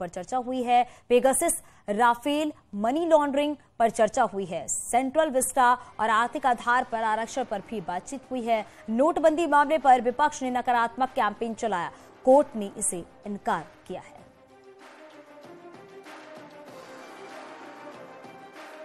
पर चर्चा हुई है, पेगासस, राफेल, मनी लॉन्ड्रिंग पर चर्चा हुई है, सेंट्रल विस्टा और आर्थिक आधार पर आरक्षण पर भी बातचीत हुई है। नोटबंदी मामले पर विपक्ष ने नकारात्मक कैंपेन चलाया, कोर्ट ने इसे इनकार किया है।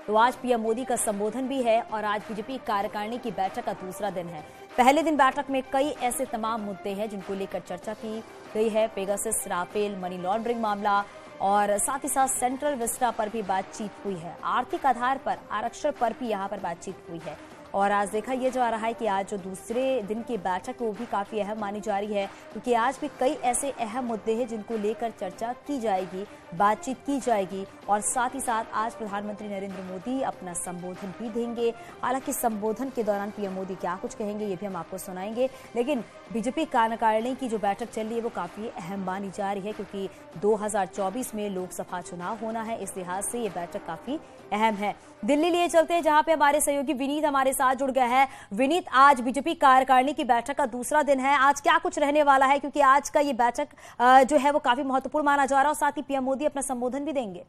तो आज पीएम मोदी का संबोधन भी है और आज बीजेपी कार्यकारिणी की बैठक का दूसरा दिन है। पहले दिन बैठक में कई ऐसे तमाम मुद्दे हैं जिनको लेकर चर्चा की गई है, पेगासस, राफेल, मनी लॉन्ड्रिंग मामला और साथ ही साथ सेंट्रल विस्टा पर भी बातचीत हुई है, आर्थिक आधार पर आरक्षण पर भी यहां पर बातचीत हुई है। और आज देखा यह जा रहा है कि आज जो दूसरे दिन की बैठक वो भी काफी अहम मानी जा रही है, क्योंकि आज भी कई ऐसे अहम मुद्दे हैं जिनको लेकर चर्चा की जाएगी, बातचीत की जाएगी और साथ ही साथ आज प्रधानमंत्री नरेंद्र मोदी अपना संबोधन भी देंगे। हालांकि संबोधन के दौरान पीएम मोदी क्या कुछ कहेंगे ये भी हम आपको सुनाएंगे, लेकिन बीजेपी कार्यकारिणी की जो बैठक चल रही है वो काफी अहम मानी जा रही है, क्योंकि 2024 में लोकसभा चुनाव होना है, इस लिहाज से ये बैठक काफी अहम है। दिल्ली लिए चलते हैं जहां पे हमारे सहयोगी विनीत हमारे साथ जुड़ गया है। विनीत, आज बीजेपी कार्यकारिणी की बैठक का दूसरा दिन है, आज क्या कुछ रहने वाला है, क्योंकि आज का ये बैठक जो है वो काफी महत्वपूर्ण माना जा रहा है और साथ ही पीएम मोदी अपना संबोधन भी देंगे।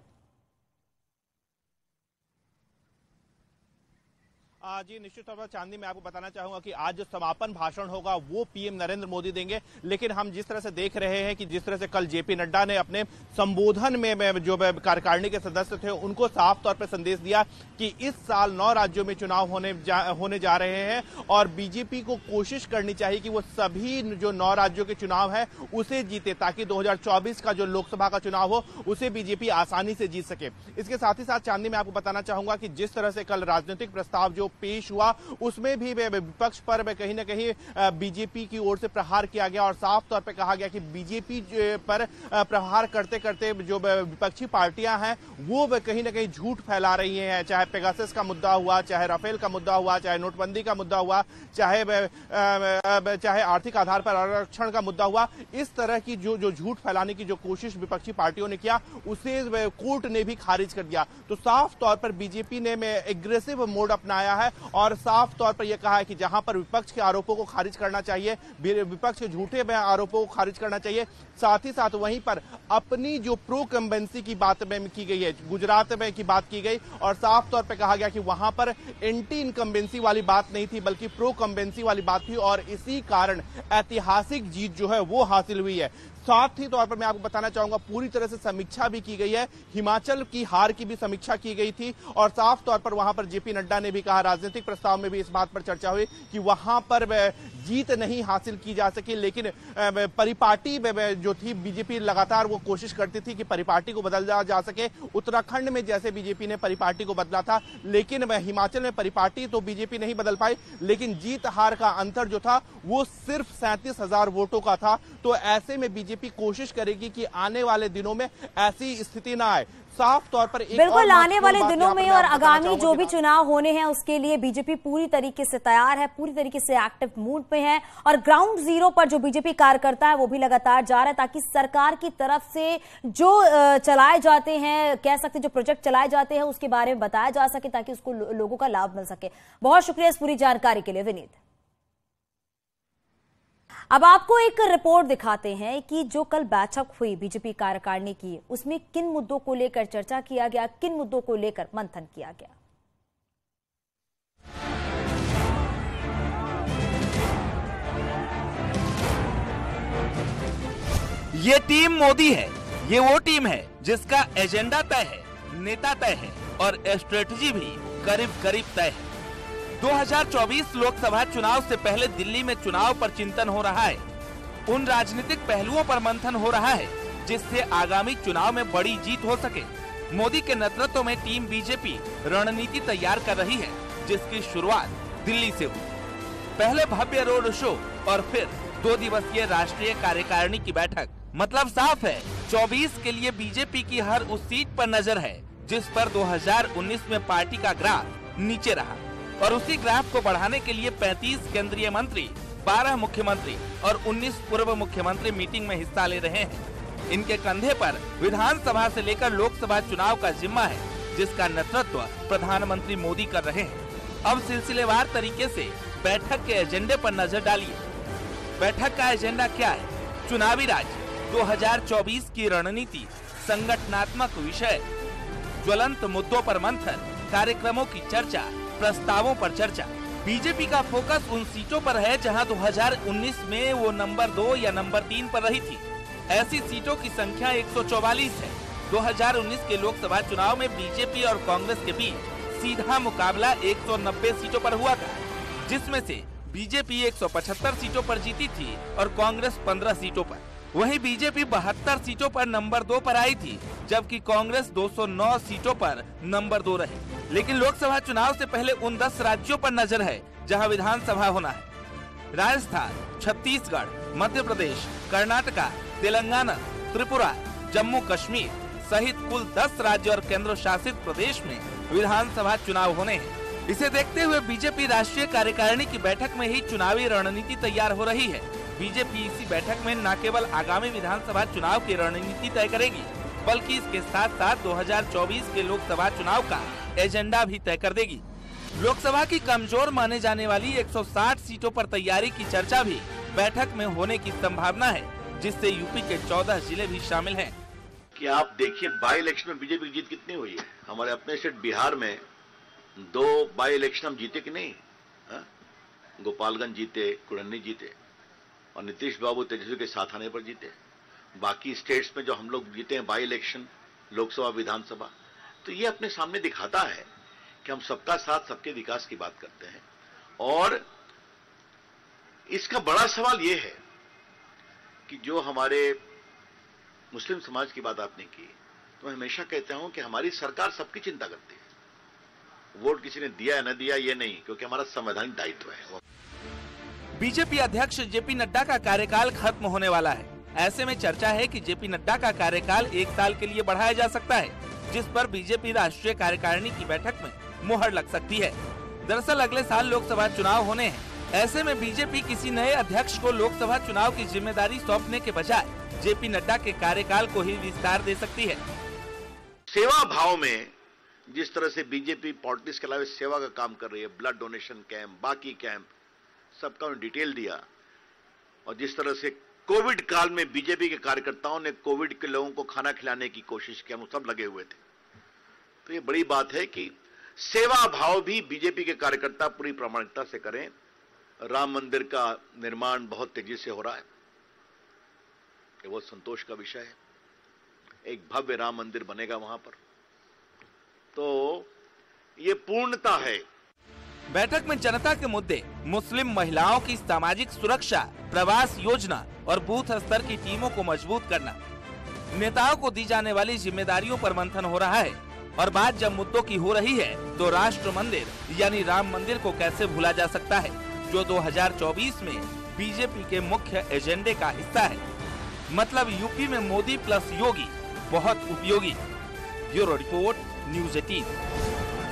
जी निश्चित तौर पर चांदनी, मैं आपको बताना चाहूंगा कि आज जो समापन भाषण होगा वो पीएम नरेंद्र मोदी देंगे, लेकिन हम जिस तरह से देख रहे हैं कि जिस तरह से कल जेपी नड्डा ने अपने संबोधन में जो कार्यकारिणी के सदस्य थे उनको साफ तौर पर संदेश दिया कि इस साल 9 राज्यों में चुनाव होने जा रहे हैं और बीजेपी को कोशिश करनी चाहिए कि वो सभी जो 9 राज्यों के चुनाव है उसे जीते, ताकि 2024 का जो लोकसभा का चुनाव हो उसे बीजेपी आसानी से जीत सके। इसके साथ ही साथ चांदनी, मैं आपको बताना चाहूंगा कि जिस तरह से कल राजनीतिक प्रस्ताव जो पेश हुआ उसमें भी विपक्ष पर कहीं ना कहीं बीजेपी की ओर से प्रहार किया गया और साफ तौर पर कहा गया कि बीजेपी पर प्रहार करते करते जो विपक्षी पार्टियां हैं वो कहीं ना कहीं झूठ फैला रही हैं, चाहे पेगासस का मुद्दा हुआ, चाहे राफेल का मुद्दा हुआ, चाहे नोटबंदी का मुद्दा हुआ, चाहे आर्थिक आधार पर आरक्षण का मुद्दा हुआ। इस तरह की जो झूठ फैलाने की जो कोशिश विपक्षी पार्टियों ने किया उसे कोर्ट ने भी खारिज कर दिया। तो साफ तौर पर बीजेपी ने एग्रेसिव मोड अपनाया है और साफ तौर पर यह कहा है कि जहां पर विपक्ष के आरोपों को खारिज करना चाहिए, विपक्ष के झूठे आरोपों को खारिज करना चाहिए, साथ ही साथ वहीं पर अपनी जो प्रो कंबेंसी की बात में की गई है, गुजरात में की बात की गई और साफ तौर पर कहा गया कि वहां पर एंटी इनकम्बेंसी वाली बात नहीं थी बल्कि प्रो कंबेंसी वाली बात थी और इसी कारण ऐतिहासिक जीत जो है वो हासिल हुई है। साथ ही तौर पर मैं आपको बताना चाहूंगा पूरी तरह से समीक्षा भी की गई है, हिमाचल की हार की भी समीक्षा की गई थी और साफ तौर पर वहां पर जेपी नड्डा ने भी कहा, राजनीतिक प्रस्ताव में भी इस बात पर चर्चा हुई कि वहां पर जीत नहीं हासिल की जा सकी, लेकिन परिपाटी जो थी बीजेपी लगातार वो कोशिश करती थी कि परिपाटी को बदला जा सके। उत्तराखंड में जैसे बीजेपी ने परिपाटी को बदला था, लेकिन हिमाचल में परिपाटी तो बीजेपी नहीं बदल पाई, लेकिन जीत हार का अंतर जो था वो सिर्फ 37,000 वोटों का था। तो ऐसे में बीजेपी कोशिश करेगी कि आने वाले दिनों में ऐसी स्थिति ना आए। साफ तौर पर बिल्कुल आने वाले दिनों में और आगामी जो भी चुनाव होने हैं उसके लिए बीजेपी पूरी तरीके से तैयार है, पूरी तरीके से एक्टिव मूड पे है और ग्राउंड जीरो पर जो बीजेपी कार्यकर्ता है वो भी लगातार जा रहा है, ताकि सरकार की तरफ से जो चलाए जाते हैं, कह सकते जो प्रोजेक्ट चलाए जाते हैं उसके बारे में बताया जा सके ताकि उसको लोगों का लाभ मिल सके। बहुत शुक्रिया इस पूरी जानकारी के लिए विनीत। अब आपको एक रिपोर्ट दिखाते हैं कि जो कल बैठक हुई बीजेपी कार्यकारिणी की उसमें किन मुद्दों को लेकर चर्चा किया गया, किन मुद्दों को लेकर मंथन किया गया। ये टीम मोदी है, ये वो टीम है जिसका एजेंडा तय है, नेता तय है और स्ट्रेटजी भी करीब करीब तय है। 2024 लोकसभा चुनाव से पहले दिल्ली में चुनाव पर चिंतन हो रहा है, उन राजनीतिक पहलुओं पर मंथन हो रहा है जिससे आगामी चुनाव में बड़ी जीत हो सके। मोदी के नेतृत्व में टीम बीजेपी रणनीति तैयार कर रही है, जिसकी शुरुआत दिल्ली से हुई। पहले भव्य रोड शो और फिर 2 दिवसीय राष्ट्रीय कार्यकारिणी की बैठक। मतलब साफ है, 24 के लिए बीजेपी की हर उस सीट पर नजर है जिस पर 2019 में पार्टी का ग्राफ नीचे रहा और उसी ग्राफ को बढ़ाने के लिए 35 केंद्रीय मंत्री, 12 मुख्यमंत्री और 19 पूर्व मुख्यमंत्री मीटिंग में हिस्सा ले रहे हैं। इनके कंधे पर विधानसभा से लेकर लोकसभा चुनाव का जिम्मा है, जिसका नेतृत्व प्रधानमंत्री मोदी कर रहे हैं। अब सिलसिलेवार तरीके से बैठक के एजेंडे पर नजर डालिए। बैठक का एजेंडा क्या है? चुनावी राज, 2024 की रणनीति, संगठनात्मक विषय, ज्वलंत मुद्दों पर मंथन, कार्यक्रमों की चर्चा, प्रस्तावों पर चर्चा। बीजेपी का फोकस उन सीटों पर है जहां 2019 में वो नंबर 2 या नंबर 3 पर रही थी। ऐसी सीटों की संख्या 144 है। 2019 के लोकसभा चुनाव में बीजेपी और कांग्रेस के बीच सीधा मुकाबला 190 सीटों पर हुआ था, जिसमें से बीजेपी 175 सीटों पर जीती थी और कांग्रेस 15 सीटों पर। वहीं बीजेपी 72 सीटों पर नंबर 2 पर आई थी, जबकि कांग्रेस 209 सीटों पर नंबर 2 रही। लेकिन लोकसभा चुनाव से पहले उन 10 राज्यों पर नजर है जहां विधानसभा होना है। राजस्थान, छत्तीसगढ़, मध्य प्रदेश, कर्नाटका, तेलंगाना, त्रिपुरा, जम्मू कश्मीर सहित कुल 10 राज्य और केंद्र शासित प्रदेश में विधानसभा चुनाव होने हैं। इसे देखते हुए बीजेपी राष्ट्रीय कार्यकारिणी की बैठक में ही चुनावी रणनीति तैयार हो रही है। बीजेपी इसी बैठक में न केवल आगामी विधानसभा चुनाव की रणनीति तय करेगी, बल्कि इसके साथ साथ 2024 के लोकसभा चुनाव का एजेंडा भी तय कर देगी। लोकसभा की कमजोर माने जाने वाली 160 सीटों पर तैयारी की चर्चा भी बैठक में होने की संभावना है, जिससे यूपी के 14 जिले भी शामिल हैं। कि आप देखिए बाई इलेक्शन में बीजेपी की जीत कितनी हुई है। हमारे अपने स्टेट बिहार में 2 बाई इलेक्शन हम जीते कि नहीं? गोपालगंज जीते, कुड़न्नी जीते और नीतीश बाबू तेजस्वी के साथ आने पर जीते। बाकी स्टेट्स में जो हम लोग जीते हैं बाई इलेक्शन, लोकसभा, विधानसभा, तो ये अपने सामने दिखाता है कि हम सबका साथ, सबके विकास की बात करते हैं। और इसका बड़ा सवाल ये है कि जो हमारे मुस्लिम समाज की बात आपने की, तो मैं हमेशा कहता हूं कि हमारी सरकार सबकी चिंता करती है। वोट किसी ने दिया या न दिया ये नहीं, क्योंकि हमारा संवैधानिक दायित्व है। बीजेपी अध्यक्ष जेपी नड्डा का कार्यकाल खत्म होने वाला है। ऐसे में चर्चा है कि जेपी नड्डा का कार्यकाल 1 साल के लिए बढ़ाया जा सकता है, जिस पर बीजेपी राष्ट्रीय कार्यकारिणी की बैठक में मुहर लग सकती है। दरअसल अगले साल लोकसभा चुनाव होने हैं। ऐसे में बीजेपी किसी नए अध्यक्ष को लोकसभा चुनाव की जिम्मेदारी सौंपने के बजाय जेपी नड्डा के कार्यकाल को ही विस्तार दे सकती है। सेवा भाव में जिस तरह से बीजेपी पॉलिटिक्स के अलावा सेवा का काम कर रही है, ब्लड डोनेशन कैंप, बाकी कैंप, सबका उन्होंने डिटेल दिया। और जिस तरह से कोविड काल में बीजेपी के कार्यकर्ताओं ने कोविड के लोगों को खाना खिलाने की कोशिश की, हम सब लगे हुए थे। तो ये बड़ी बात है कि सेवा भाव भी बीजेपी के कार्यकर्ता पूरी प्रामाणिकता से करें। राम मंदिर का निर्माण बहुत तेजी से हो रहा है, ये बहुत संतोष का विषय है। एक भव्य राम मंदिर बनेगा वहां पर, तो ये पूर्णता है। बैठक में जनता के मुद्दे, मुस्लिम महिलाओं की सामाजिक सुरक्षा, प्रवास योजना और बूथ स्तर की टीमों को मजबूत करना, नेताओं को दी जाने वाली जिम्मेदारियों पर मंथन हो रहा है। और बात जब मुद्दों की हो रही है, तो राष्ट्र मंदिर यानी राम मंदिर को कैसे भूला जा सकता है, जो 2024 में बीजेपी के मुख्य एजेंडे का हिस्सा है। मतलब यूपी में मोदी प्लस योगी बहुत उपयोगी। Bureau report, news 18।